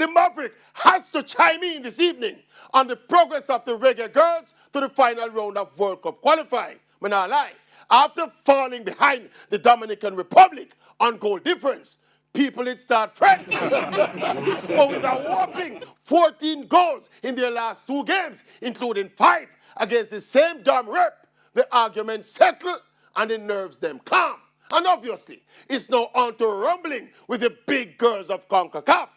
the Maverick has to chime in this evening on the progress of the Reggae Girlz to the final round of World Cup qualifying. But not lie, after falling behind the Dominican Republic on goal difference, people did start fret. But with a whopping 14 goals in their last 2 games, including 5 against the same damn rep, the argument settled and the nerves them calm. And obviously, it's now on to rumbling with the big girls of CONCACAF.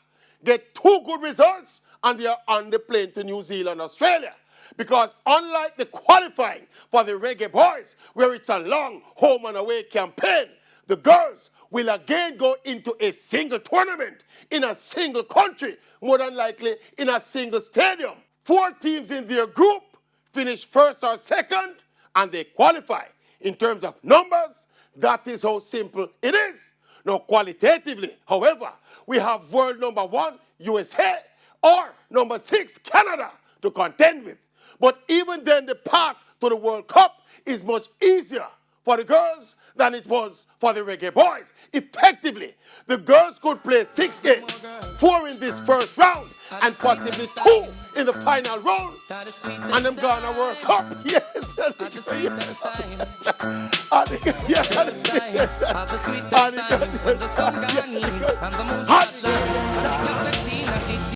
Get 2 good results and they are on the plane to New Zealand, Australia. Because unlike the qualifying for the Reggae Boys, where it's a long home and away campaign, the girls will again go into a single tournament in a single country, more than likely in a single stadium. 4 teams in their group finish first or second, and they qualify. In terms of numbers, that is how simple it is. Now, qualitatively, however, we have world number 1, USA, or number 6, Canada, to contend with. But even then, the path to the World Cup is much easier for the girls than it was for the Reggae Boys. Effectively, the girls could play 6 games, 4 in this first round, and possibly 2 in the final round, and them gonna World Cup. Yes,